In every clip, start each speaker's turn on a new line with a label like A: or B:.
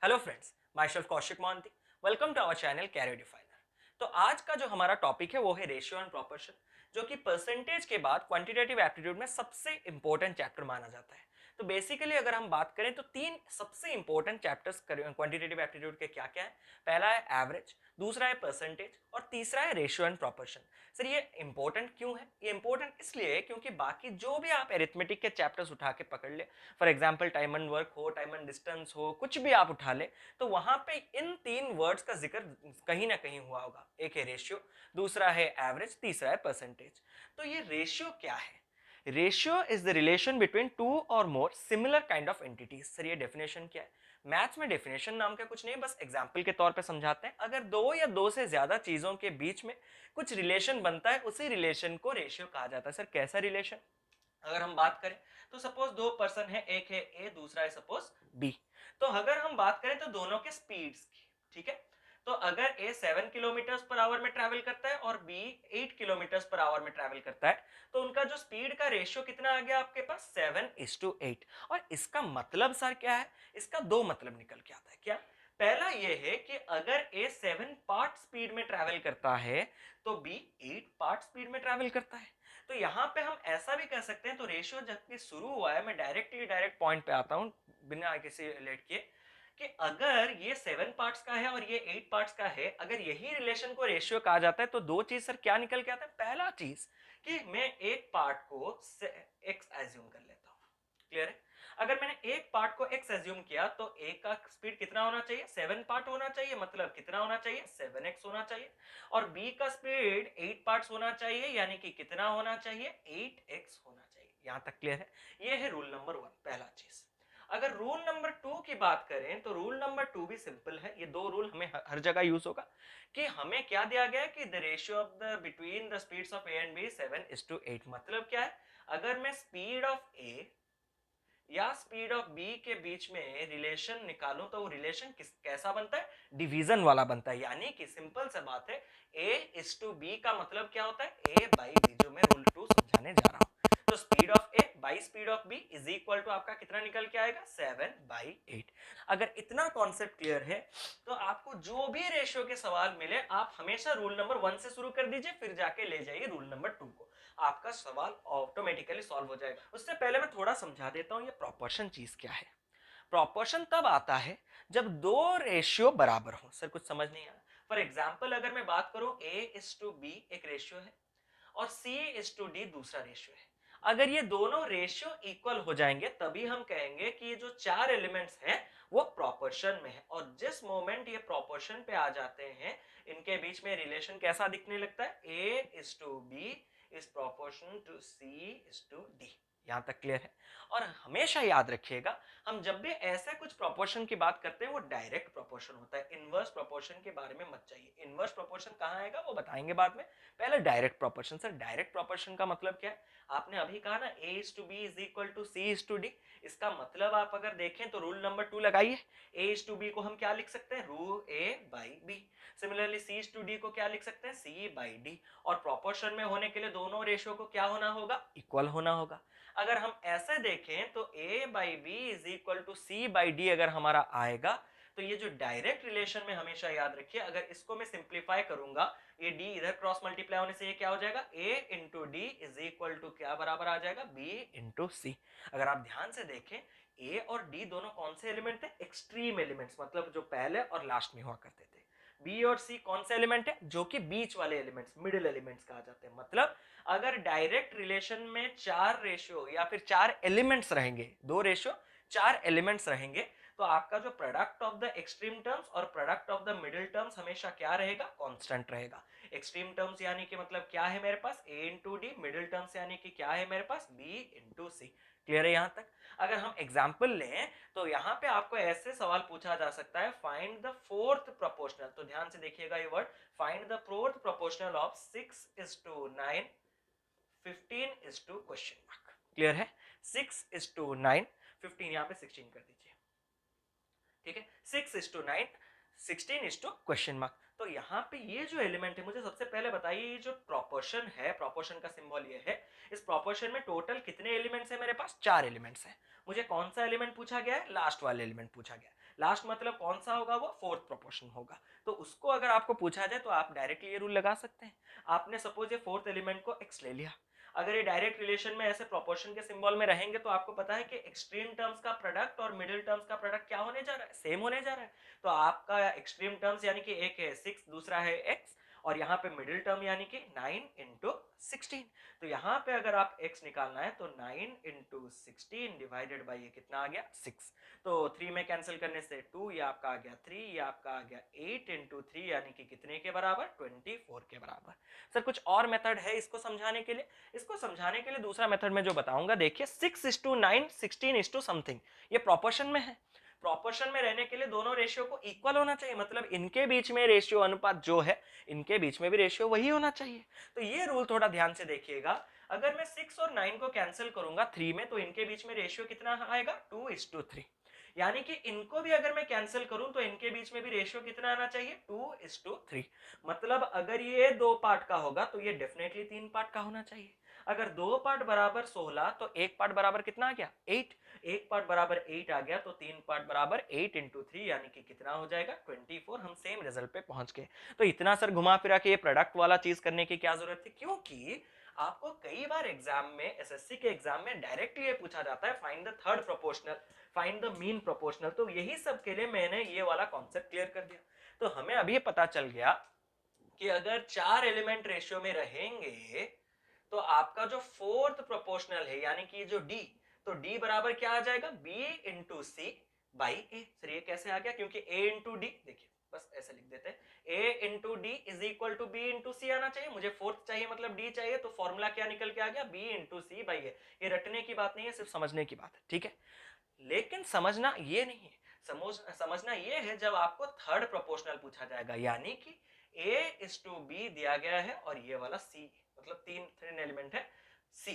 A: Hello friends, my self Kaushik Mohanty. Welcome to our channel career definer. तो आज का जो हमारा टॉपिक है वो है रेशियो एंड प्रोपोर्शन, जो कि परसेंटेज के बाद क्वांटिटेटिव एप्टीट्यूड में सबसे इंपॉर्टेंट चैप्टर माना जाता है। तो बेसिकली अगर हम बात करें तो तीन सबसे इंपॉर्टेंट चैप्टर्स क्वांटिटेटिव एप्टीट्यूड के क्या क्या है। पहला है एवरेज, दूसरा है परसेंटेज और तीसरा है रेशियो एंड प्रोपोर्शन। सर ये इंपॉर्टेंट क्यों है? ये इंपॉर्टेंट इसलिए है क्योंकि बाकी जो भी आप एरिथमेटिक के चैप्टर्स उठा के पकड़ ले, for example time and work हो, टाइम एंड डिस्टेंस हो, कुछ भी आप उठा ले, तो वहां पे इन तीन वर्ड्स का जिक्र कहीं ना कहीं हुआ होगा। एक है रेशियो, दूसरा है एवरेज, तीसरा है परसेंटेज। तो ये रेशियो क्या है? Ratio is the relation between two or more similar kind of entities. Sir ये डेफिनेशन क्या है? मैथ्स में डेफिनेशन नाम का कुछ नहीं, बस एग्जाम्पल के तौर पे समझाते हैं। अगर दो या दो से ज्यादा चीजों के बीच में कुछ रिलेशन बनता है, उसी रिलेशन को रेशियो कहा जाता है। सर कैसा रिलेशन? अगर हम बात करें तो सपोज दो पर्सन है, एक है ए, दूसरा है सपोज बी। तो अगर हम बात करें तो दोनों के स्पीड्स की, ठीक है, तो अगर ए 7 किलोमीटर पर आवर में ट्रैवल करता है और बी 8 किलोमीटर पर आवर में ट्रैवल करता है, तो उनका जो स्पीड का रेशियो कितना आ गया आपके पास? 7:8। और इसका मतलब सर क्या है? इसका दो मतलब निकल के आता है। क्या? पहला ये है कि अगर ए 7 पार्ट स्पीड में ट्रैवल करता है तो बी 8 पार्ट स्पीड में ट्रैवल करता है। तो यहां पे हम ऐसा भी कह सकते हैं, तो रेशियो जब शुरू हुआ है, मैं डायरेक्ट पॉइंट पे आता हूं बिना किसी लेट किए, कि अगर ये 7 पार्ट्स का है और ये 8 पार्ट्स का है, अगर यही रिलेशन को रेशियो कहा जाता है, तो दो चीज सर क्या निकल के आता है? पहला चीज कि मैं एक पार्ट को एक्स एज्यूम कर लेता हूं। क्लियर है? अगर मैंने एक पार्ट को एक्स एज्यूम किया तो ए का स्पीड कितना होना चाहिए? 7 पार्ट होना चाहिए, मतलब कितना होना चाहिए? 7x होना चाहिए। और बी का स्पीड 8 पार्ट्स होना चाहिए, यानी कि कितना होना चाहिए? 8x होना चाहिए। यहां तक क्लियर है? ये है रूल नंबर 1, पहला चीज। अगर रूल नंबर 2 की बात करें तो रूल नंबर 2 भी सिंपल है। ये दो रूल हमें हर जगह यूज होगा कि हमें क्या दिया गया है कि the ratio of the between the speeds of A and B 7:8। मतलब क्या है? अगर मैं स्पीड ऑफ ए या स्पीड ऑफ बी के बीच में रिलेशन निकालूं तो वो रिलेशन कैसा बनता है? डिवीजन वाला बनता है। यानी कि सिंपल सा बात है, A:B का मतलब क्या होता है? A/B, जो मैं रूल 2 समझाने जा रहा हूं। तो speed of A by speed of B is equal to आपका कितना निकल के आएगा? 7/8। अगर इतना कॉन्सेप्ट क्लियर है तो आपको जो भी रेशियो के सवाल मिले, आप हमेशा रूल नंबर 1 से शुरू कर दीजिए, फिर जाके ले जाइए रूल नंबर 2 को। आपका सवाल ऑटोमेटिकली सॉल्व हो जाएगा। उससे पहले मैं थोड़ा समझा देता हूं ये प्रोपोर्शन चीज क्या है। प्रोपोर्शन तब आता है जब दो रेशियो बराबर हो। सर कुछ समझ नहीं आया? फॉर एग्जाम्पल अगर मैं बात करूं A:B एक रेशियो है और C:D दूसरा रेशियो है। अगर ये दोनों रेशियो इक्वल हो जाएंगे तभी हम कहेंगे कि ये जो चार एलिमेंट्स हैं वो प्रोपोर्शन में है। और जिस मोमेंट ये प्रोपोर्शन पे आ जाते हैं, इनके बीच में रिलेशन कैसा दिखने लगता है? A:B is proportional to C:D। यहां तक क्लियर है? और हमेशा याद रखिएगा, हम जब भी ऐसे कुछ प्रोपोर्शन की बात करते हैं वो डायरेक्ट प्रोपोर्शन होता है। इनवर्स प्रोपोर्शन के बारे में मत चाहिए। इनवर्स प्रोपोर्शन कहां आएगा वो बताएंगे बाद में। पहले direct proportion. Sir direct proportion का मतलब क्या है? आपने अभी कहा ना A:B is equal to C:D। इसका मतलब आप अगर देखें तो रूल नंबर 2 लगाइए। A:B को हम क्या लिख सकते हैं? रू A/B। सिमिलरली C:D को क्या लिख सकते हैं? C/D। और प्रोपोर्शन में होने के लिए दोनों रेशियो को क्या होना होगा? इक्वल होना होगा। अगर हम ऐसे देखें तो A/B is equal to C/D अगर हमारा आएगा, तो ये जो डायरेक्ट रिलेशन में हमेशा याद रखिए, अगर इसको मैं सिंप्लीफाई करूंगा, ये D इधर क्रॉस मल्टीप्लाई होने से ये क्या हो जाएगा? A into D is equal to क्या बराबर आ जाएगा? B into C. अगर आप ध्यान से देखें, A और D दोनों कौन से एलिमेंट थे? एक्सट्रीम एलिमेंट्स, मतलब जो पहले और लास्ट में हुआ करते थे। बी और सी कौन से एलिमेंट है? जो कि बीच वाले एलिमेंट्स, मिडिल एलिमेंट्स कहा जाते हैं। मतलब अगर डायरेक्ट रिलेशन में चार रेशियो या फिर चार एलिमेंट्स रहेंगे, दो रेशियो चार एलिमेंट्स रहेंगे, तो आपका जो product of the extreme terms और product of the middle terms हमेशा क्या रहेगा? कांस्टेंट रहेगा। एक्सट्रीम टर्म्स यानी कि मतलब क्या है मेरे पास? A into D. Middle terms यानी कि क्या है मेरे पास? B इंटू सी। क्लियर है यहां तक? अगर हम एग्जाम्पल लें तो यहां पे आपको ऐसे सवाल पूछा जा सकता है, फाइंड द फोर्थ प्रोपोर्शनल। तो ध्यान से देखिएगा ये word, find the fourth proportional of 6:9 15 question mark. Clear है? 6:9 15, यहां पे 16 कर दीजिए। ठीक है, 6:9 16 क्वेश्चन मार्क। तो यहाँ पे ये जो एलिमेंट है, मुझे सबसे पहले बताइए ये जो प्रोपोर्शन है, प्रोपोर्शन का सिंबल ये है, इस प्रोपोर्शन में टोटल कितने एलिमेंट्स है मेरे पास? 4 एलिमेंट्स हैं। मुझे कौन सा एलिमेंट पूछा गया है? लास्ट वाला एलिमेंट पूछा गया है। लास्ट मतलब कौन सा होगा? वो फोर्थ प्रोपोर्शन होगा। तो उसको अगर आपको पूछा जाए तो आप डायरेक्टली ये रूल लगा सकते हैं। आपने सपोज ये फोर्थ एलिमेंट को x ले लिया, अगर ये डायरेक्ट रिलेशन में ऐसे प्रोपोर्शन के सिंबल में रहेंगे तो आपको पता है कि एक्सट्रीम टर्म्स का प्रोडक्ट और मिडिल टर्म्स का प्रोडक्ट क्या होने जा रहा है? सेम होने जा रहा है। तो आपका एक्सट्रीम टर्म्स यानी कि एक है 6, दूसरा है x, और यहाँ पे मिडिल टर्म यानी कि 9 इंटू 16। तो यहाँ पे अगर आप x निकालना है तो 9 इंटू 16 डिवाइडेड बाई ये कितना आ गया? 6। तो 3 में कैंसिल करने से 2, ये आपका आ गया 3, ये आपका आ गया 8 इंटू 3 यानी कि कितने के बराबर? 24 के बराबर। सर कुछ और मेथड है इसको समझाने के लिए? इसको समझाने के लिए दूसरा मेथड में जो बताऊंगा, देखिए 6:9, 16 समथिंग, ये प्रोपोर्शन में है। प्रोपोर्शन में रहने के लिए दोनों रेशियो को इक्वल होना चाहिए, मतलब इनके बीच में रेशियो अनुपात जो है, इनके बीच में भी रेशियो वही होना चाहिए। तो ये रूल थोड़ा ध्यान से देखिएगा। अगर मैं 6 और 9 को कैंसिल करूंगा 3 में, तो इनके बीच में रेशियो कितना आएगा? 2:3। यानी कि इनको भी अगर मैं कैंसिल करूं तो इनके बीच में भी रेशियो कितना आना चाहिए? 2:3। मतलब अगर ये 2 पार्ट का होगा तो ये डेफिनेटली 3 पार्ट का होना चाहिए। अगर 2 पार्ट बराबर 16 तो 1 पार्ट बराबर कितना आ गया? 8। 1 पार्ट बराबर 8 आ गया तो 3 पार्ट बराबर 8 इंटू 3 यानी कि कितना हो जाएगा? 24। हम सेम रिजल्ट पे पहुंच गए। तो इतना सर घुमा फिरा के ये प्रोडक्ट वाला चीज करने की क्या जरूरत थी? क्योंकि आपको कई बार एग्जाम में, एसएससी के एग्जाम में डायरेक्टली ये पूछा जाता है find the third proportional, find the mean proportional. तो यही सब के लिए मैंने ये वाला कॉन्सेप्ट क्लियर कर दिया। तो हमें अभी पता चल गया कि अगर 4 एलिमेंट रेशियो में रहेंगे तो आपका जो फोर्थ प्रोपोर्शनल है यानी कि जो डी, तो डी बराबर क्या आ जाएगा? B into C by A. Sir ये कैसे आ गया? क्योंकि ए इंटू डी, देखिए बस ऐसे लिख देते हैं, A into D is equal to B into C आना चाहिए। मुझे फोर्थ चाहिए मतलब डी चाहिए, तो फॉर्मूला क्या निकल के आ गया? बी इंटू सी बाई ए। ये रटने की बात नहीं है, सिर्फ समझने की बात है, ठीक है? लेकिन समझना ये नहीं है, समझना ये है जब आपको थर्ड प्रोपोर्शनल पूछा जाएगा, यानी कि a इज टू बी दिया गया है और ये वाला c, मतलब तीन एलिमेंट है, c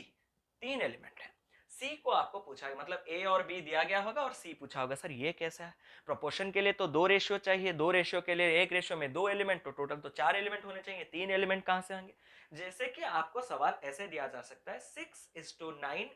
A: 3 एलिमेंट है, c को आपको पूछा है, मतलब a और b दिया गया होगा और c पूछा होगा। सर ये कैसा है? प्रोपोर्शन के लिए तो 2 रेशियो चाहिए, 2 रेशियो के लिए 1 रेशियो में 2 एलिमेंट, तो टोटल तो 4 एलिमेंट होने चाहिए, 3 एलिमेंट कहां से आएंगे? जैसे कि आपको सवाल ऐसे दिया जा सकता है 6:9:?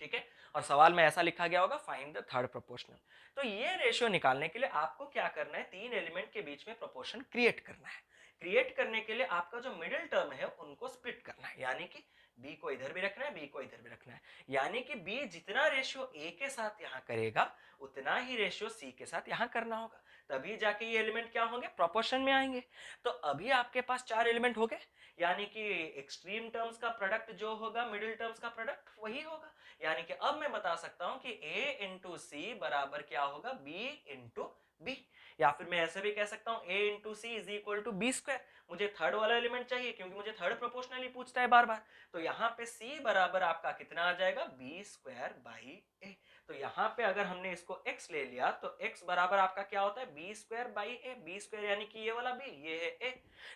A: ठीक है, और सवाल में ऐसा लिखा गया होगा फाइंड द थर्ड प्रोपोर्शनल। तो ये रेशियो निकालने के लिए आपको क्या करना है? 3 एलिमेंट के बीच में प्रोपोर्शन क्रिएट करना है। क्रिएट करने के लिए आपका जो मिडिल टर्म है उनको स्प्लिट करना है, यानी कि b को इधर भी रखना है, b को इधर भी रखना है, यानी कि b जितना रेशियो a के साथ यहाँ करेगा उतना ही रेशियो c के साथ यहाँ करना होगा, तभी जाके ये एलिमेंट क्या होंगे? प्रोपोर्शन में आएंगे। तो अभी आपके पास 4 एलिमेंट हो गए, यानी कि एक्सट्रीम टर्म्स का प्रोडक्ट जो होगा मिडिल टर्म्स का प्रोडक्ट वही होगा। यानी कि अब मैं बता सकता हूं कि a इंटू सी बराबर क्या होगा? b into B. या फिर मैं ऐसे भी कह सकता हूं a into C is equal to B square. मुझे थर्ड वाला एलिमेंट चाहिए क्योंकि मुझे थर्ड प्रोपोर्शनल ही पूछता है बार बार। तो यहाँ पे c बराबर आपका कितना आ जाएगा? बी स्क्वायर बाई ए। तो यहाँ पे अगर हमने इसको x ले लिया तो x बराबर आपका क्या होता है? B square by A. B square यानी कि ये वाला b, ये है a,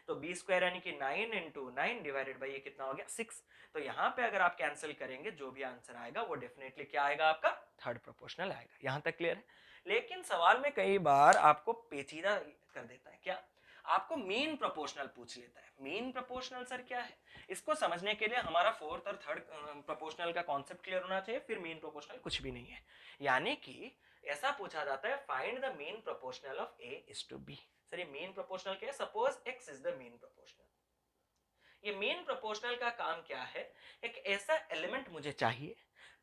A: तो बी स्क्वायर यानी कि 9 इंटू 9 डिवाइडेड बाई ये कितना हो गया? 6। तो यहाँ पे अगर आप कैंसिल करेंगे जो भी आंसर आएगा वो डेफिनेटली क्या आएगा? आपका थर्ड प्रोपोर्शनल आएगा। यहाँ तक क्लियर है? लेकिन सवाल में कई बार आपको पेचीदा कर देता है, क्या? आपको मीन प्रोपोर्शनल पूछ लेता है। मीन प्रोपोर्शनल सर क्या है? इसको समझने के लिए हमारा फोर्थ और थर्ड प्रोपोर्शनल का कॉन्सेप्ट क्लियर होना चाहिए, फिर मीन प्रोपोर्शनल कुछ भी नहीं है। यानी कि ऐसा पूछा जाता है find the mean proportional of a is to b। Sir ये मीन प्रोपोर्शनल क्या है? Suppose x is the mean proportional. ये मीन प्रोपोर्शनल का काम क्या है? एक ऐसा एलिमेंट मुझे चाहिए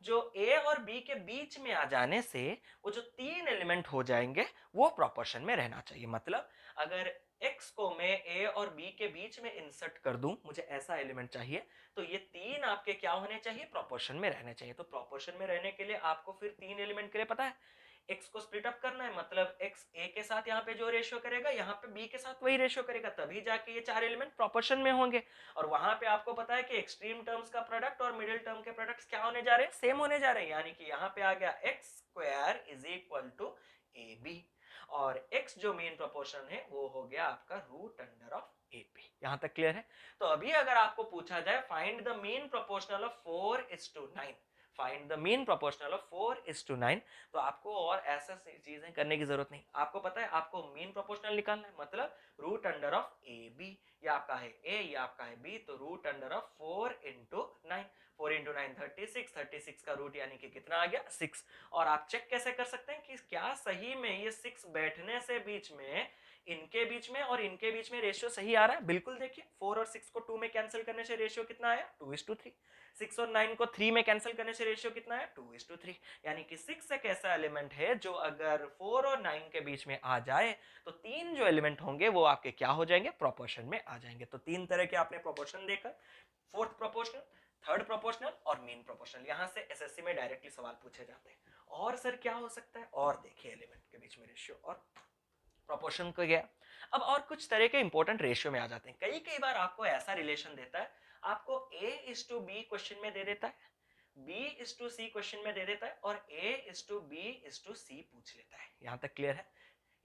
A: जो a और b के बीच में आ जाने से वो जो 3 एलिमेंट हो जाएंगे वो प्रोपोर्शन में रहना चाहिए। मतलब अगर x को मैं a और b के बीच में इंसर्ट कर दूं, मुझे ऐसा एलिमेंट चाहिए, तो ये 3 आपके क्या होने चाहिए? प्रोपोर्शन में रहने चाहिए। तो प्रोपोर्शन में रहने के लिए आपको फिर 3 एलिमेंट के लिए पता है x को स्प्लिट अप करना है, मतलब x a के साथ यहाँ पे जो रेशियो करेगा यहाँ पे b के साथ वही रेशियो करेगा, तभी जाके ये 4 एलिमेंट प्रोपोर्शन में होंगे। और वहां पे आपको पता है कि एक्सट्रीम टर्म्स का प्रोडक्ट और मिडिल टर्म के प्रोडक्ट्स क्या होने जा रहे हैं? सेम होने जा रहे हैं। यानी कि यहाँ पे आ गया x square is equal to ab, और x जो मेन प्रोपोर्शन है वो हो गया आपका रूट अंडर ऑफ ab। यहाँ तक क्लियर है? तो अभी अगर आपको पूछा जाए find the main proportional of 4:9, find the mean proportional of 4:9। तो आपको और ऐसा चीजें करने की जरूरत नहीं, आपको पता है आपको मीन प्रोपोर्शनल निकालना है, मतलब root under of A B, या आपका है ए या आपका है बी, तो रूट अंडर ऑफ 4:9, 4 × 9 36, 36 का रूट यानी कि कितना आ गया 6। और आप चेक कैसे कर सकते हैं कि क्या सही में ये 6 बैठने से बीच में, इनके बीच में और इनके बीच में रेशियो सही आ रहा है? बिल्कुल देखिए, 4 और 6 को 2 में कैंसिल करने से रेशियो कितना आया 2:3, 6 और 9 को 3 में कैंसिल करने से रेशियो कितना है 2:3। यानी कि 6 एक ऐसा एलिमेंट है जो अगर 4 और 9 के बीच में आ जाए तो तीन जो एलिमेंट होंगे वो आपके क्या हो जाएंगे, प्रोपोर्शन में आ जाएंगे। तो तीन तरह के आपने प्रोपोर्शन देखा, फोर्थ प्रोपोर्शनल, थर्ड प्रोपोर्शनल और मीन प्रोपोर्शनल। यहां से एसएससी में डायरेक्टली सवाल पूछे जाते हैं। और सर क्या हो सकता है, और देखिए एलिमेंट के बीच में रेशियो और प्रोपोर्शन को गया। अब और कुछ तरह के इंपॉर्टेंट रेशियो में आ जाते हैं। कई बार आपको ऐसा रिलेशन देता है, आपको A:B क्वेश्चन में दे देता है, B:C क्वेश्चन में दे देता है और A:B:C पूछ लेता है। यहां तक क्लियर है?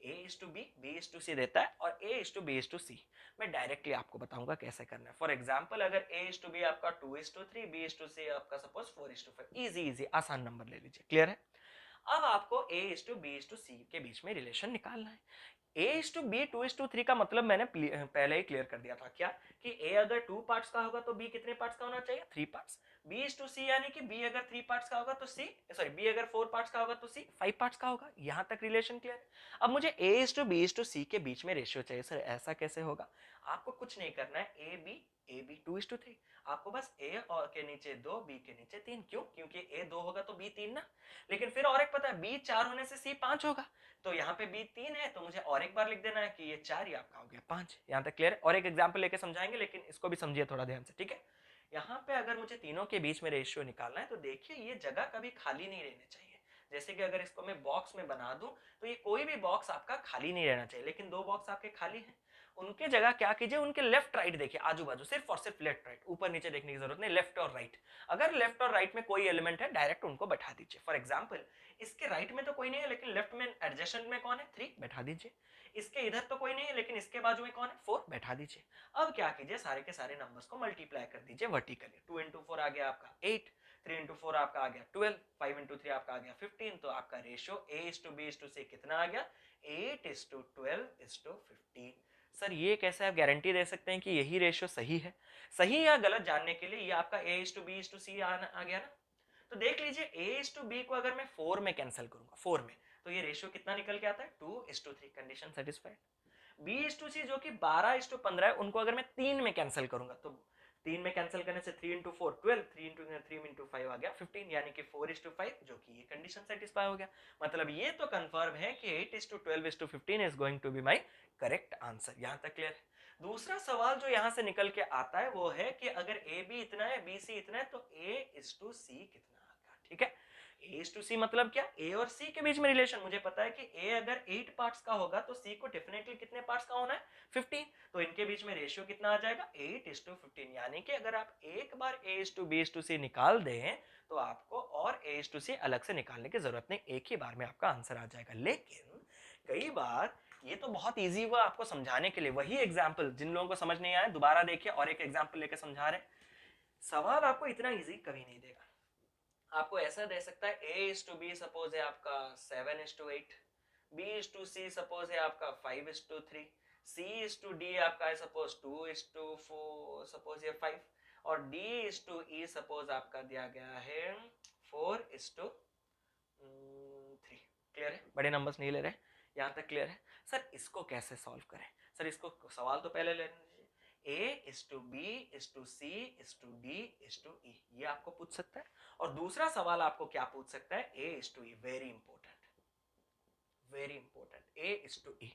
A: A:B, B:C देता है और A:B:C। मैं डायरेक्टली आपको बताऊंगा कैसे करना है। फॉर एग्जाम्पल अगर A:B आपका 2:3, B:C आपका सपोज 4:5, इजी आसान नंबर ले लीजिए। क्लियर है? अब आपको A:B:C के बीच में रिलेशन निकालना है। A:B 2:3 का मतलब मैंने पहले ही क्लियर कर दिया था, क्या कि A अगर 2 पार्ट्स का होगा तो B कितने पार्ट्स का होना चाहिए, 3 पार्ट्स। B:C यानी कि B अगर 3 पार्ट्स का होगा तो B अगर 4 पार्ट्स का होगा तो C 5 पार्ट्स का होगा। यहां तक रिलेशन क्लियर है? अब मुझे A:B:C के बीच में रेशियो चाहिए। सर ऐसा कैसे होगा? आपको कुछ नहीं करना है, AB 2:3, आपको बस A और के नीचे 2, B के नीचे 3। क्यों? क्योंकि A 2 होगा तो B 3 ना। लेकिन फिर और एक पता है, B 4 होने से C 5 होगा, तो यहाँ पे B 3 है तो मुझे और एक बार लिख देना है कि ये 4 ही आपका हो गया 5। यहाँ तक क्लियर है? और एक एग्जांपल लेके समझाएंगे, लेकिन इसको भी समझिए थोड़ा ध्यान से, ठीक है? यहाँ पे अगर मुझे तीनों के बीच में रेशियो निकालना है तो देखिए ये जगह कभी खाली नहीं रहनी चाहिए। जैसे कि अगर इसको मैं बॉक्स में बना दूं तो ये कोई भी बॉक्स आपका खाली नहीं रहना चाहिए, लेकिन दो बॉक्स आपके खाली हैं, उनके जगह क्या कीजिए, उनके लेफ्ट राइट देखिए, आजू बाजू सिर्फ और सिर्फ लेफ्ट राइट, ऊपर नीचे देखने की जरूरत नहीं, लेफ्ट और राइट। अगर लेफ्ट और राइट में कोई एलिमेंट है डायरेक्ट उनको बैठा दीजिए। फॉर एग्जाम्पल इसके राइट में तो कोई नहीं है, लेकिन लेफ्ट में एडजेसेंट में कौन है 3, बैठा दीजिए। इसके इधर तो कोई नहीं है, लेकिन इसके बाजू में कौन है 4, बैठा दीजिए। अब क्या कीजिए, सारे के सारे नंबर्स को मल्टीप्लाई कर दीजिए वर्टिकली। 2 × 4 आ गया आपका 8, 3 × 4 आपका आ गया 12, 5 × 3 आपका आ गया 15। तो आपका रेशियो A:B:C कितना आ गया 8:12:15। सर ये कैसे आप गारंटी दे सकते हैं कि यही रेशियो सही है? सही या गलत जानने के लिए ये आपका A:B:C आ गया ना। तो देख लीजिए A:B को अगर मैं 4 में कैंसिल करूंगा, 4 में, तो ये रेशियो कितना निकल के आता है 2:3। Condition satisfied. B:C जो कि 12:15 है, उनको अगर मैं 3 में कैंसिल करूंगा तो 3 में कैंसिल करने से 3 × 4 12, 3 × 5 आ गया 15, यानी कि 4:5, जो कि ये कंडीशन सेटिस्फाई हो गया। मतलब ये तो कंफर्म है कि 8:12:15 is going to be my correct answer. यहां तक क्लियर है? दूसरा सवाल जो यहां से निकल के आता है वो है कि अगर AB इतना है, BC इतना है, तो A:C कितना आएगा? ठीक है, A:C मतलब क्या, A और C के बीच में रिलेशन। मुझे पता है कि A अगर 8 पार्ट्स का होगा तो C को डेफिनेटली कितने पार्ट्स का होना है 15। तो इनके बीच में रेशियो कितना आ जाएगा 8:15। यानी कि अगर आप एक बार A:B:C निकाल दें तो आपको और A:C अलग से निकालने की जरूरत नहीं, एक ही बार में आपका आंसर आ जाएगा। लेकिन कई बार ये तो बहुत इजी हुआ आपको समझाने के लिए, वही एग्जाम्पल जिन लोगों को समझ नहीं आया दोबारा देखिए, और एक एग्जाम्पल लेके समझा रहे। सवाल आपको इतना इजी कभी नहीं देगा, आपको ऐसा दे सकता है A:B सपोज है आपका 7:8, B:C सपोज है आपका 5:3, C:D आपका है सपोज 2:4 सपोज ये 5, और D:E सपोज आपका दिया गया है 4:3। क्लियर है? बड़े नंबर्स नहीं ले रहे, यहां तक क्लियर है? सर इसको कैसे सॉल्व करें? सर इसको सवाल तो पहले लेने A:B:C:D:E ये आपको पूछ सकता है। और दूसरा सवाल आपको क्या पूछ सकता है A:E, very important, very important, A:E।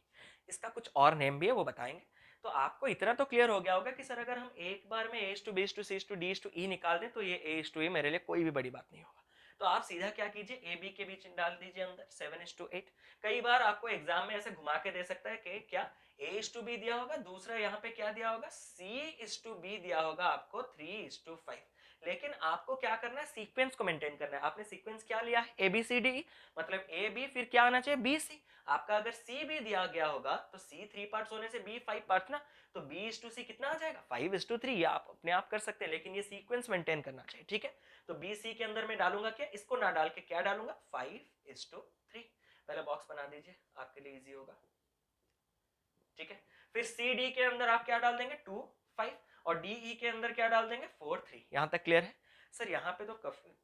A: इसका कुछ और नेम भी है वो बताएंगे। तो आपको इतना तो क्लियर हो गया होगा कि सर अगर हम एक बार में A:B:C:D:E निकाल दें तो ये A:E मेरे लिए कोई भी बड़ी बात नहीं होगा। तो आप सीधा क्या कीजिए, AB के बीच डाल दीजिए अंदर 7:8। कई बार आपको एग्जाम में ऐसे घुमा के दे सकता है कि क्या A:B दिया होगा, दूसरा यहाँ पे क्या दिया होगा C:B दिया होगा आपको 3:5। लेकिन आपको क्या करना है, सीक्वेंस को मेंटेन करना है। आपने सीक्वेंस क्या लिया है, ए बी सी डी, मतलब ए बी, फिर क्या आना चाहिए, बी सी। आपका अगर सी भी दिया गया होगा तो सी 3 पार्ट्स होने से बी 5 पार्ट्स ना, तो बी इज टू सी कितना आ जाएगा, 5:3। ये आप अपने आप कर सकते हैं, लेकिन ये सीक्वेंस मेंटेन करना चाहिए, ठीक है। तो बी सी के अंदर मैं डालूंगा क्या, इसको ना डाल के क्या डालूंगा, 5:3। पहले बॉक्स बना दीजिए, आपके लिए इजी होगा, ठीक है। फिर सी डी के अंदर आप क्या डाल देंगे, 2 5, और डी ई के अंदर क्या डाल देंगे, 4 3। यहां तक क्लियर है सर। यहाँ पे तो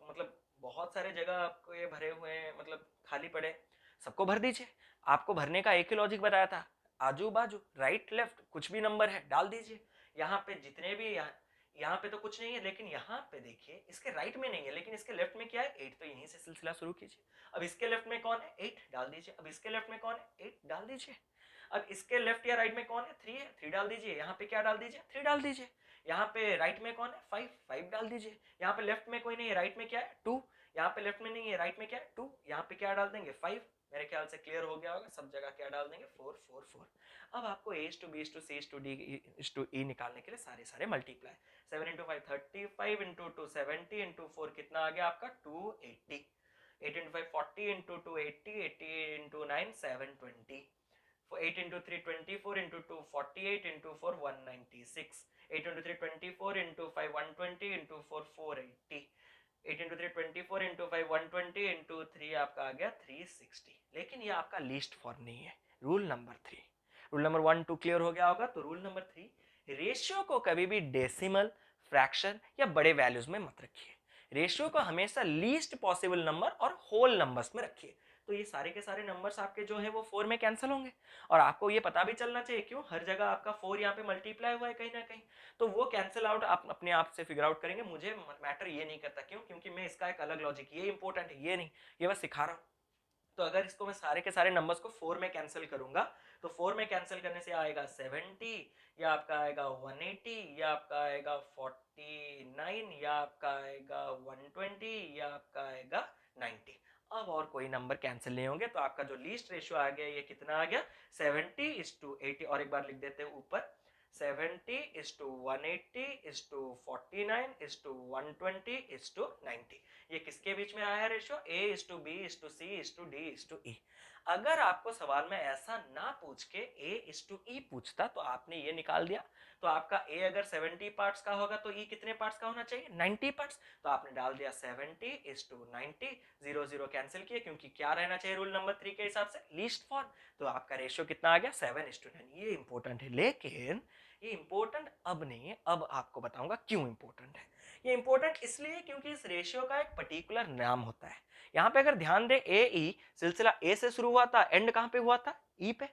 A: मतलब बहुत सारे जगह आपको ये भरे हुए हैं, मतलब खाली पड़े, सबको भर दीजिए। आपको भरने का एक ही लॉजिक बताया था, आजू बाजू राइट लेफ्ट कुछ भी नंबर है डाल दीजिए। यहाँ पे जितने भी यहाँ पे तो कुछ नहीं है, लेकिन यहाँ पे देखिए इसके राइट में नहीं है, लेकिन इसके लेफ्ट में क्या है, 8, तो यहीं से सिलसिला शुरू कीजिए। अब इसके लेफ्ट में कौन है, 8 डाल दीजिए। अब इसके लेफ्ट में कौन है, 8 डाल दीजिए। अब इसके लेफ्ट या राइट में कौन है, 3 है, 3 डाल दीजिए। यहाँ पे क्या डाल दीजिए, 3 डाल दीजिए। यहाँ पे राइट में कौन है, 5, 5 डाल दीजिए। यहाँ पे लेफ्ट में कोई नहीं है, राइट में क्या है, 2। यहाँ पे लेफ्ट में नहीं है, राइट में क्या है, 2। यहाँ पे क्या डाल देंगे, 5। मेरे ख्याल से क्लियर हो गया होगा, सब जगह क्या डाल देंगे, 4 4 4। अब आपको a to b to c to d to e निकालने के लिए सारे मल्टीप्लाई, 7 into 5 35 into 2 70 into 4 कितना आ गया आपका, 280। 8 into 5 40 into 2 80, 80 into 9 720, 8 into 3 24 into 2 48 into 4 196, 8 into 3 24 into 5 120 into 4 480, 8 into 3 24 into 5 120 into 3 आपका आ गया 360। लेकिन ये आपका लीस्ट फॉर्म नहीं है, rule number 3। Rule number 1 2 clear हो गया होगा। तो रूल नंबर 3, रेशियो को कभी भी डेसिमल, फ्रैक्शन या बड़े वैल्यूज में मत रखिए। रेशियो को हमेशा लीस्ट पॉसिबल नंबर और होल नंबर्स में रखिए। तो ये सारे के सारे नंबर्स आपके जो है वो 4 में कैंसिल होंगे, और आपको ये पता भी चलना चाहिए क्यों, हर जगह आपका 4 यहाँ पे मल्टीप्लाई हुआ है कहीं ना कहीं, तो वो कैंसिल आउट आप अपने आप से फिगर आउट करेंगे। मुझे मैटर ये नहीं करता, क्यों, क्योंकि मैं इसका एक अलग लॉजिक, ये इंपॉर्टेंट है ये नहीं, ये बस सिखा रहा हूँ। तो अगर इसको मैं सारे के सारे नंबर्स को 4 में कैंसिल करूंगा, तो 4 में कैंसिल करने से आएगा 70, या आपका आएगा 180, या आपका आएगा 49, या आपका आएगा 120, या आपका आएगा 90। अब और कोई नंबर कैंसिल नहीं होंगे, तो आपका जो लीस्ट रेशियो आ गया ये कितना आ गया, 70:80। और एक बार लिख देते हैं ऊपर, 70:180:49:120:90। ये किसके बीच में आया रेशियो, A:B:C:D:E। अगर आपको सवाल में ऐसा ना पूछ के A:E पूछता तो आपने ये निकाल दिया, तो आपका A अगर 70 पार्ट्स का होगा तो E कितने पार्ट्स का होना चाहिए, 90 पार्ट्स। तो आपने डाल दिया 70:90, 0 0 कैंसिल किए, क्योंकि क्या रहना चाहिए रूल नंबर 3 के हिसाब से, लीस्ट फॉर्म। तो आपका रेशियो कितना आ गया, 7:9। ये इंपॉर्टेंट है, लेकिन ये इंपॉर्टेंट अब नहीं है, अब आपको बताऊंगा क्यों इंपॉर्टेंट है। ये इंपॉर्टेंट इसलिए क्योंकि इस रेशियो का एक पर्टिकुलर नाम होता है। यहाँ पे अगर ध्यान दे, ए ई सिलसिला ए से शुरू हुआ था, एंड कहाँ पे हुआ था, ई पे।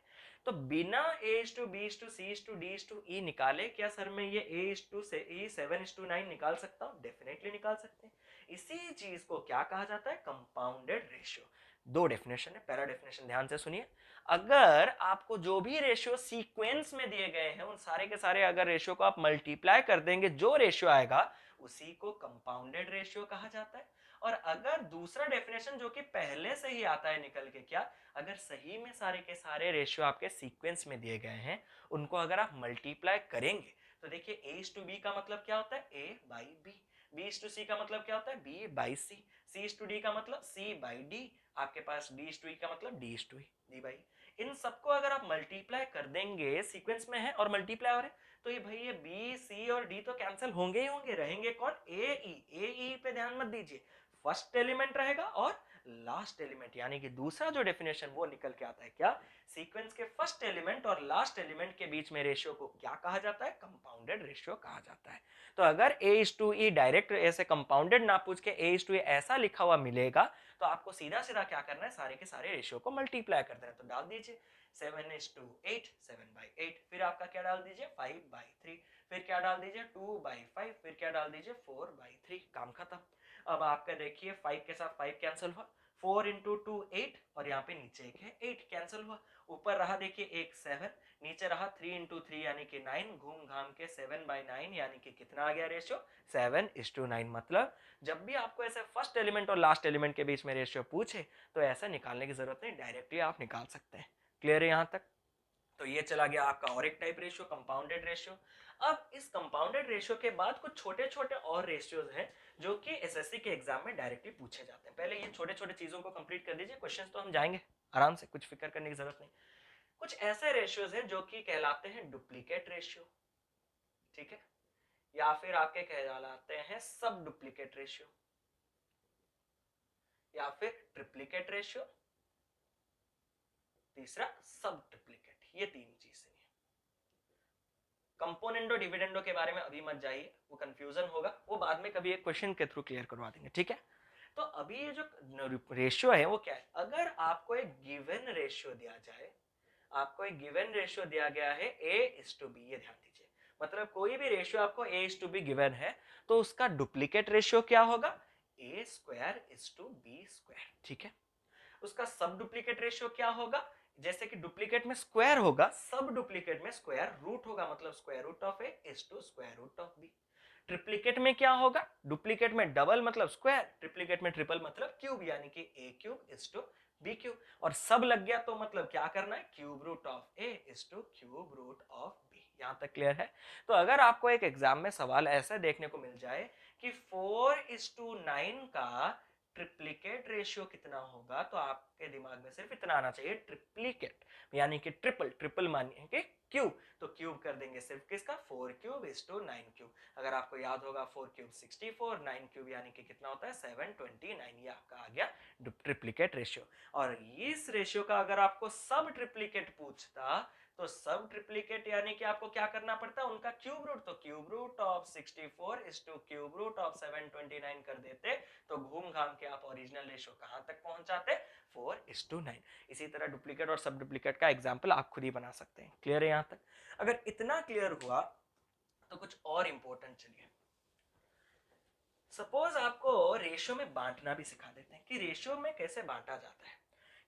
A: तो बिना A:B:C:D:E निकाले क्या सर मैं ये A:E 7:9 निकाल सकता हूँ, डेफिनेटली निकाल सकते हैं। इसी चीज को क्या कहा जाता है, कंपाउंडेड रेशियो। दो डेफिनेशन है, पहला डेफिनेशन ध्यान से सुनिए। अगर आपको जो भी रेशियो सीक्वेंस में दिए गए हैं उन सारे के सारे अगर रेशियो को आप मल्टीप्लाई कर देंगे, जो रेशियो आएगा उसी को कंपाउंडेड रेशियो कहा जाता है। और अगर दूसरा डेफिनेशन जो कि पहले से ही आता है निकल के, क्या, अगर सही में सारे के सारे रेशियो आपके सीक्वेंस में दिए गए हैं, उनको अगर आप मल्टीप्लाई करेंगे, तो देखिए A:B का मतलब क्या होता है, A/B, B:C का मतलब क्या होता है, B/C, C:D का मतलब C/D, आपके पास D:E का मतलब D/E। इन सबको अगर आप मल्टीप्लाई कर देंगे, सीक्वेंस में है और मल्टीप्लाई हो रहे, तो ये भाई ये B, C और D तो कैंसिल होंगे ही होंगे, रहेंगे कौन, A पे ध्यान मत दीजिए, फर्स्ट एलिमेंट रहेगा और लास्ट एलिमेंट, यानी कि दूसरा जो डेफिनेशन वो निकल के आता है, क्या, सीक्वेंस के फर्स्ट एलिमेंट और लास्ट एलिमेंट के बीच में रेशियो को क्या कहा जाता है, कंपाउंडेड रेशियो कहा जाता है। तो अगर A:E डायरेक्ट ऐसे कंपाउंडेड ना पूछ के A:E ऐसा लिखा हुआ मिलेगा, तो आपको सीधा सीधा क्या करना है, सारे के सारे रेशियो को मल्टीप्लाई कर देना है। तो डाल दीजिए 7:8, 7/8, फिर आपका क्या डाल दीजिए 5/3, फिर क्या डाल दीजिए 2/5, फिर क्या डाल दीजिए 4/3, काम खत्म। अब आपका देखिए 5 के साथ 5 कैंसिल हुआ, 4 into 2 8, और यहाँ पे नीचे एक है 8 कैंसिल हुआ, ऊपर रहा देखिए एक 7, नीचे रहा 3 into 3 यानी कि 9, घूम घाम के 7/9 यानी कि कितना आ गया रेशियो, 7:9। मतलब जब भी आपको ऐसे फर्स्ट एलिमेंट और लास्ट एलिमेंट के बीच में रेशियो पूछे तो ऐसा निकालने की जरूरत नहीं, डायरेक्टली आप निकाल सकते हैं। क्लियर है यहाँ तक। तो ये चला गया आपका और एक टाइप रेशियो, कंपाउंडेड रेशियो। अब इस कंपाउंडेड रेशियो के बाद कुछ छोटे छोटे और रेशियोज हैं जो कि एसएससी के एग्जाम में डायरेक्टली पूछे जाते हैं। पहले ये छोटे छोटे चीजों को कंप्लीट कर दीजिए, क्वेश्चंस तो हम जाएंगे आराम से, कुछ फिक्र करने की जरूरत नहीं। कुछ ऐसे रेशियोज हैं जो कि कहलाते हैं डुप्लीकेट रेशियो, ठीक है, या फिर आपके कहलाते हैं सब डुप्लीकेट रेशियो, या फिर ट्रिप्लीकेट रेशियो, तीसरा सब ट्रिप्लीकेट। ये तीन चीजें हैं। कंपोनेंडो डिविडेंडो के बारे में अभी मत जाइए, वो कंफ्यूजन होगा, वो बाद में कभी एक क्वेश्चन के थ्रू क्लियर करवा देंगे, ठीक है। तो अभी ये जो रेशियो है वो क्या है, अगर आपको एक गिवन रेशियो दिया जाए, आपको एक गिवन रेशियो दिया गया है A:B, ये ध्यान दीजिए, मतलब कोई भी रेशियो आपको A:B गिवन है तो उसका डुप्लीकेट रेशियो क्या होगा, A²:B², ठीक है। उसका सब डुप्लीकेट रेशियो क्या होगा, जैसे कि डुप्लीकेट में स्क्वायर होगा, सब डुप्लीकेट में स्क्वायर रूट होगा, मतलब square root of square root of B। Triplicate में क्या होगा, डुप्लीकेट में डबल मतलब स्क्वायर, ट्रिप्लीकेट में ट्रिपल मतलब क्यूब, यानी कि A3:B3। और सब लग गया तो मतलब क्या करना है, cube root of cube root of B। यहां तक क्लियर है। तो अगर आपको एक एग्जाम में सवाल ऐसा देखने को मिल जाए कि 4:9 का ट्रिप्लीकेट रेशियो कितना होगा, तो आपके दिमाग में सिर्फ इतना आना चाहिए, ट्रिप्लीकेट यानी कि ट्रिपल, ट्रिपल मानिए कि क्यूब, तो क्यूब कर देंगे सिर्फ किसका, 4³ 9³। अगर आपको याद होगा 4³ 64, 9³ यानी कि कितना होता है 729, ये आपका आ गया ट्रिप्लीकेट रेशियो। और इस रेशियो का अगर आपको सब ट्रिप्लीकेट पूछता तो सब ट्रिप्लीकेट यानी कि आपको क्या करना पड़ता है, उनका क्यूब रूट, तो cube root of 64 cube root of 729 कर देते, तो घूम घाम के आप ओरिजिनल रेशियो कहां तक पहुंच जाते, 4:9। इसी तरह डुप्लीकेट और सब डुप्लीकेट का एग्जाम्पल आप खुद ही बना सकते हैं। क्लियर है यहां तक। अगर इतना क्लियर हुआ तो कुछ और इंपॉर्टेंट, चलिए सपोज आपको रेशियो में बांटना भी सिखा देते हैं कि रेशियो में कैसे बांटा जाता है।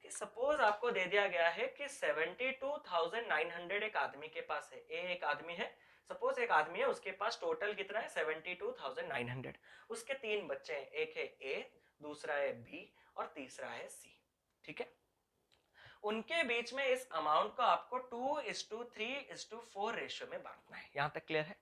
A: कि सपोज आपको दे दिया गया है कि 72,900 एक आदमी के पास है, एक आदमी है, सपोज एक आदमी है, उसके पास टोटल कितना है 72,900। उसके तीन बच्चे हैं, एक है ए, दूसरा है बी और तीसरा है सी, ठीक है। उनके बीच में इस अमाउंट को आपको 2:3:4 रेशियो में बांटना है। यहां तक क्लियर है।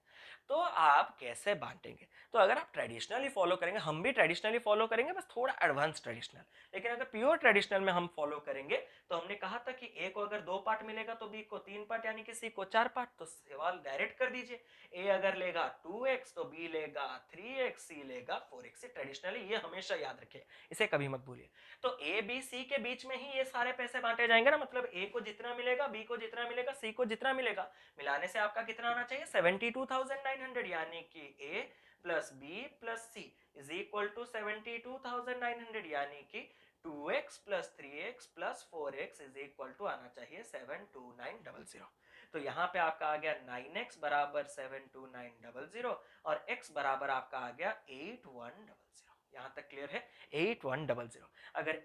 A: तो आप कैसे बांटेंगे, तो अगर आप ट्रेडिशनली फॉलो करेंगे, हम भी ट्रेडिशनली फॉलो करेंगे, बस थोड़ा एडवांस ट्रेडिशनल, लेकिन अगर प्योर ट्रेडिशनल में हम फॉलो करेंगे तो हमने कहा था कि ए को अगर 2 पार्ट मिलेगा तो बी को 3 पार्ट, यानी कि सी को 4 पार्ट। तो सवाल डायरेक्ट कर दीजिए, ए अगर लेगा 2x तो बी लेगा 3x, सी लेगा 4x। ट्रेडिशनली ये हमेशा याद रखिए, इसे कभी मत भूलिए। तो ए बी सी के बीच में ही ये सारे पैसे बांटे जाएंगे ना, मतलब ए को जितना मिलेगा, बी को जितना मिलेगा, सी को जितना मिलेगा, मिलाने से आपका कितना आना चाहिए 72,900, यानी कि A plus B plus C is equal to 72,900, यानी कि 2x plus 3x plus 4x is equal to आना चाहिए 72900। तो यहाँ पे आपका आ गया 9x बराबर 72900 और x बराबर आपका आ गया 8100। यहाँ तक क्लियर है, 8100। अगर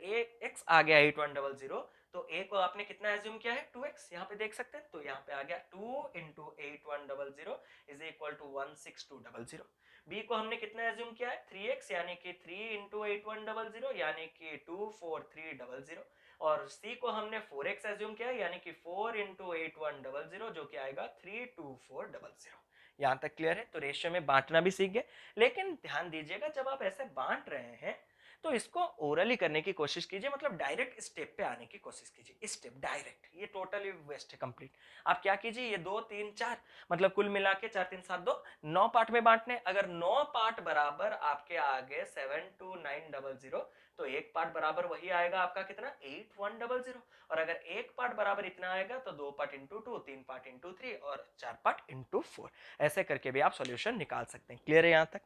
A: x आ गया 8100 तो a को आपने कितना एज्यूम किया है 2x, यहाँ पे देख सकते हैं, तो यहाँ पे आ गया 2 into 8100 is equal to 16200। b को हमने कितना एज्यूम किया है 3x, यानी कि 3 into 8100 यानी कि 24300। और c को हमने 4x एज्यूम किया है, यानी कि 4 into 8100 जो कि आएगा 32400। यहां तक क्लियर है। तो रेशियो में बांटना भी सीख गए, लेकिन ध्यान दीजिएगा जब आप ऐसे बांट रहे हैं तो इसको ओरली करने की कोशिश कीजिए, मतलब डायरेक्ट स्टेप पे आने की कोशिश कीजिए, स्टेप डायरेक्ट, ये टोटली वेस्ट है कंप्लीट। आप क्या कीजिए, ये 2 3 4 मतलब कुल मिला के 4 3 7 2 9 पार्ट में बांटने। अगर 9 पार्ट बराबर आपके आगे 72900 तो एक पार्ट बराबर वही आएगा आपका कितना 8100। और अगर एक पार्ट बराबर इतना आएगा तो 2 पार्ट इंटू 2, 3 पार्ट इंटू 3 और 4 पार्ट इंटू 4। ऐसे करके भी आप सॉल्यूशन निकाल सकते हैं। क्लियर है यहां तक।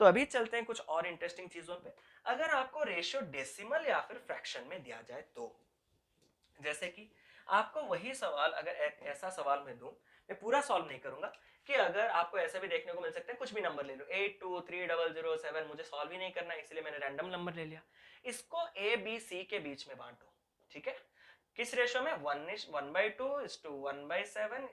A: तो अभी चलते हैं कुछ और इंटरेस्टिंग चीजों पे। अगर आपको रेशियो डेसिमल या फिर फ्रैक्शन में दिया जाए तो, जैसे कि आपको वही सवाल अगर ऐसा सवाल मैं दूं, मैं पूरा सॉल्व नहीं करूंगा, कि अगर आपको ऐसा भी देखने को मिल सकता है, कुछ भी नंबर ले लो 823007, मुझे सॉल्व ही नहीं करना इसलिए मैंने रैंडम नंबर ले लिया, इसको ए बी सी के बीच में बांटो, ठीक है। किस रेशियो में 1:2:1/7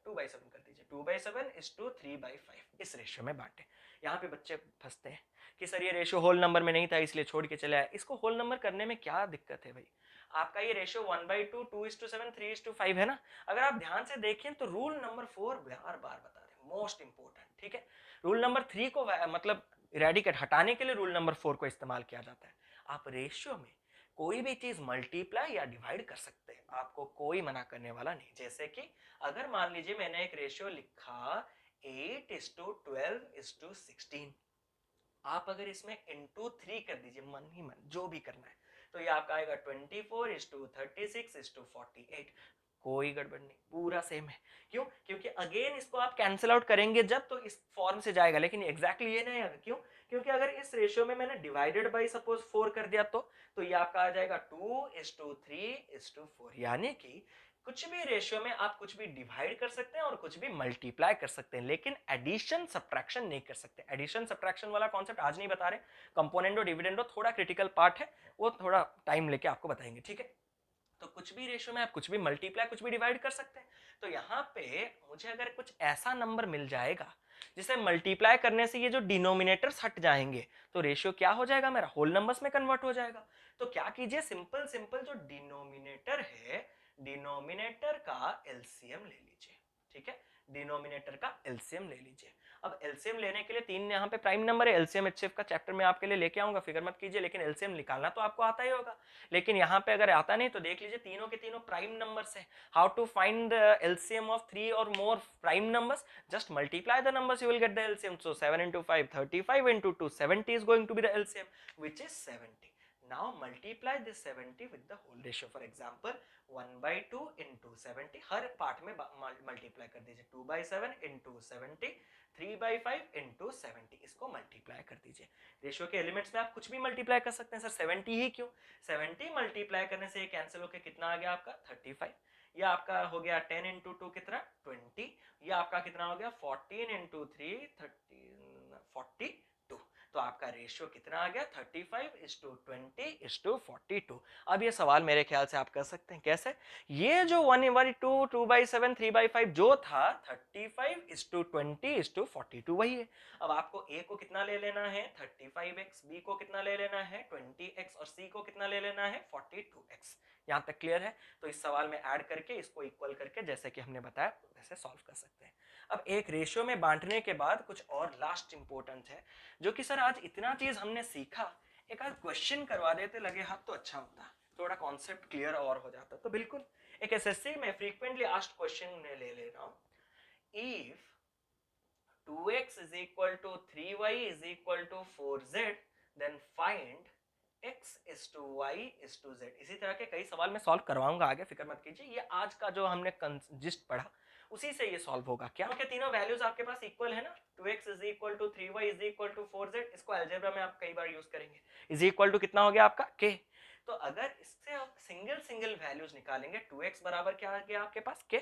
A: 2/7 कर दीजिए, 2/7:3/5 इस रेशियो में बांटे। यहाँ पे बच्चे फंसते हैं कि सर ये रेशियो होल नंबर में नहीं था इसलिए छोड़ के चले आए। इसको होल नंबर करने में क्या दिक्कत है भाई, आपका ये रेशियो 1/2 2:7 3:5 है ना। अगर आप ध्यान से देखें तो रूल नंबर 4 बार बार बता रहे हैं, मोस्ट इंपोर्टेंट, ठीक है। रूल नंबर 3 को मतलब इरेडिकेट हटाने के लिए रूल नंबर 4 को इस्तेमाल किया जाता है। आप रेशियो में कोई भी चीज मल्टीप्लाई या डिवाइड कर सकते हैं, आपको कोई मना करने वाला नहीं। जैसे कि अगर मान लीजिए मैंने एक रेशियो लिखा 8:12:16, आप अगर इसमें इंटू 3 कर दीजिए, मन ही मन जो भी करना है, तो ये आपका आएगा 24:36:48। कोई गड़बड़ नहीं, पूरा सेम है। क्यों? क्योंकि अगेन इसको आप कैंसिल आउट करेंगे जब तो इस फॉर्म से जाएगा, लेकिन एग्जैक्टली ये नहीं आएगा। क्यों? क्योंकि अगर इस रेशियो में मैंने डिवाइडेड बाई सपोज 4 कर दिया तो ये आपका आ जाएगा 2:3:4। यानी कि कुछ भी रेशियो में आप कुछ भी डिवाइड कर सकते हैं और कुछ भी मल्टीप्लाई कर सकते हैं, लेकिन एडिशन सब्ट्रैक्शन नहीं कर सकते। एडिशन सब्ट्रैक्शन वाला कॉन्सेप्ट आज नहीं बता रहे, कंपोनेंडो डिविडेंडो थोड़ा क्रिटिकल पार्ट है, वो थोड़ा टाइम लेके आपको बताएंगे, ठीक है। तो कुछ भी रेशियो में आप कुछ भी मल्टीप्लाई कुछ भी डिवाइड कर सकते हैं। तो यहाँ पे मुझे अगर कुछ ऐसा नंबर मिल जाएगा जिसे मल्टीप्लाई करने से ये जो डिनोमिनेटर्स हट जाएंगे, तो रेशियो क्या हो जाएगा, मेरा होल नंबर्स में कन्वर्ट हो जाएगा। तो क्या कीजिए, सिंपल सिंपल जो डिनोमिनेटर है, डिनोमिनेटर का एलसीएम ले लीजिए, ठीक है। डिनोमिनेटर का एलसीएम ले लीजिए। अब एलसीएम लेने के लिए 3 यहाँ पे प्राइम नंबर है, एलसीएम एचसीएफ का चैप्टर में आपके लिए लेके आऊंगा, फिक्र मत कीजिए, लेकिन एलसीएम निकालना तो आपको आता ही होगा। लेकिन यहाँ पे अगर आता नहीं तो देख लीजिए, तीनों के तीनों प्राइम नंबर्स है। How to find the LCM of 3 or more prime numbers? Just multiply the numbers, you will get the LCM. So 7 into 5 35 into 2 70 is going to be the LCM, which is 70. Now multiply this 70 with the whole ratio. For example 1/2 into 70, her part में multiply कर दीजिए। 2/7 into 70, 3/5 into 70, इसको multiply कर दीजिए। Ratio के elements में आप कुछ भी मल्टीप्लाई कर सकते हैं। सर 70 ही क्यों? 70 मल्टीप्लाई करने से ये कैंसिल होकर कितना आ गया आपका 35, ये आपका हो गया 10 into 2 कितना 20, ये आपका कितना हो गया 14 into 3 30 42। तो आपका रेशियो कितना आ गया 35:20:42। अब ये सवाल मेरे ख्याल से आप कर सकते हैं कैसे, ये जो 1/2 2/7 3/5 जो था 35:20:42 वही है। अब आपको ए को कितना ले लेना है 35x, बी को कितना ले लेना है 20x और सी को कितना ले लेना है 42x। यहाँ तक क्लियर है? तो इस सवाल में ऐड करके इसको इक्वल करके जैसे कि हमने बताया वैसे सॉल्व कर सकते हैं। अब एक रेशियो में बांटने के बाद कुछ और लास्ट इंपॉर्टेंट है, जो कि सर आज इतना चीज हमने सीखा, एक आध क्वेश्चन करवा देते लगे हाथ तो अच्छा होता, थोड़ा कॉन्सेप्ट क्लियर और हो जाता। तो बिल्कुल एक एसएससी में फ्रीक्वेंटली आस्क्ड क्वेश्चन में ले ले रहा हूं, if 2x is equal to 3y is equal to 4z then find x is to y is to z। इसी तरह के कई सवाल मैं सॉल्व करवाऊंगा आगे, फिक्र मत कीजिए। ये आज का जो हमने जिस्ट पढ़ा उसी से ये सॉल्व होगा। क्या के तीनों वैल्यूज आपके पास इक्वल है ना, 2x is equal to 3y is equal to 4z, इसको अलजेब्रा में आप कई बार यूज करेंगे। इज इक्वल टू कितना हो गया आपका k, तो अगर इससे आप सिंगल सिंगल वैल्यूज निकालेंगे, 2x बराबर क्या आ गया आपके पास k,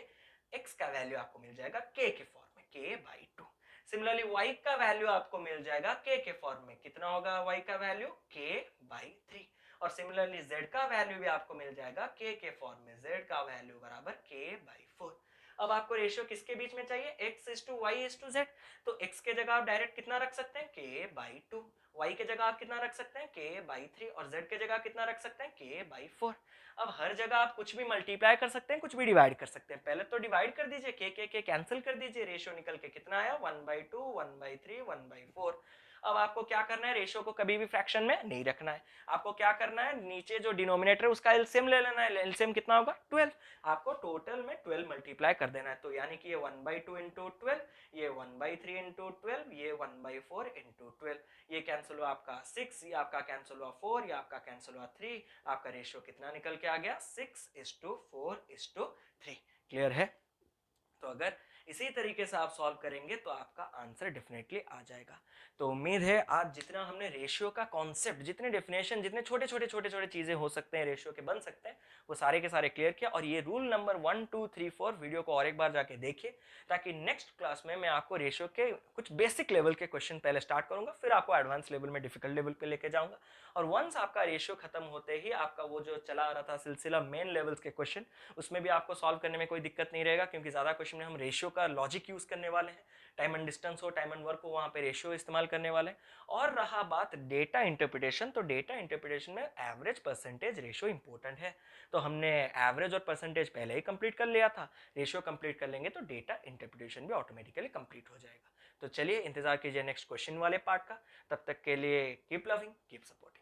A: x का वैल्यू आपको मिल जाएगा k के फॉर्म में k/2। सिमिलरली y का वैल्यू आपको मिल जाएगा k के फॉर्म में, कितना होगा y का वैल्यू k/3। और सिमिलरली z का वैल्यू भी आपको मिल जाएगा k के फॉर्म में, z का वैल्यू बराबर k/4। अब आपको रेशियो किसके बीच में चाहिए, x is to y is to z, तो x के जगह आप डायरेक्ट कितना रख सकते हैं k/2, y के जगह आप कितना रख सकते हैं k/3 और z के जगह कितना रख सकते हैं k/4। अब हर जगह आप कुछ भी मल्टीप्लाई कर सकते हैं, कुछ भी डिवाइड कर सकते हैं। पहले तो डिवाइड कर दीजिए, के कैंसिल कर दीजिए, रेशियो निकल के कितना आया 1/2 1/3 1/4। अब आपको क्या करना है, रेशियो को कभी भी फ्रैक्शन में नहीं रखना है। आपको क्या करना है, नीचे जो डिनोमिनेटर है उसका एलसीएम ले लेना है। एलसीएम कितना होगा 12, आपको टोटल में 12 मल्टीप्लाई कर देना है। तो यानी कि ये 1/2 into 12, ये 1/3 into 12, ये 1/4 into 12, ये कैंसिल हुआ आपका 6, ये आपका कैंसिल हुआ 4, ये आपका कैंसिल हुआ 3, आपका रेशियो कितना निकल के आ गया 6:4:3। क्लियर है? तो अगर इसी तरीके से आप सॉल्व करेंगे तो आपका आंसर डेफिनेटली आ जाएगा। तो उम्मीद है आज जितना हमने रेशियो का कॉन्सेप्ट, जितने डेफिनेशन, जितने छोटे छोटे चीजें हो सकते हैं रेशियो के बन सकते हैं, वो सारे के सारे क्लियर किया। और ये रूल नंबर 1 2 3 4 वीडियो को और एक बार जाके देखिए, ताकि नेक्स्ट क्लास में मैं आपको रेशियो के कुछ बेसिक लेवल के क्वेश्चन पहले स्टार्ट करूंगा, फिर आपको एडवांस लेवल में डिफिकल्ट लेवल पे लेके जाऊंगा। और वंस आपका रेशियो खत्म होते ही आपका वो जो चला आ रहा था सिलसिला मेन लेवल्स के क्वेश्चन, उसमें भी आपको सॉल्व करने में कोई दिक्कत नहीं रहेगा, क्योंकि ज्यादा क्वेश्चन में हम रेशियो का लॉजिक यूज करने वाले हैं, टाइम एंड डिस्टेंस हो, टाइम एंड वर्क हो, वहां पे रेशियो इस्तेमाल करने वाले हैं। और रहा बात डेटा इंटरप्रिटेशन, तो डेटा इंटरप्रिटेशन में एवरेज परसेंटेज रेशियो इंपॉर्टेंट है। तो हमने एवरेज और परसेंटेज पहले ही कंप्लीट कर लिया था, रेशियो कंप्लीट कर लेंगे तो डेटा इंटरप्रिटेशन भी ऑटोमेटिकली कंप्लीट हो जाएगा। तो चलिए इंतजार कीजिए नेक्स्ट क्वेश्चन वाले पार्ट का। तब तक के लिए कीप लविंग, कीप सपोर्टिंग।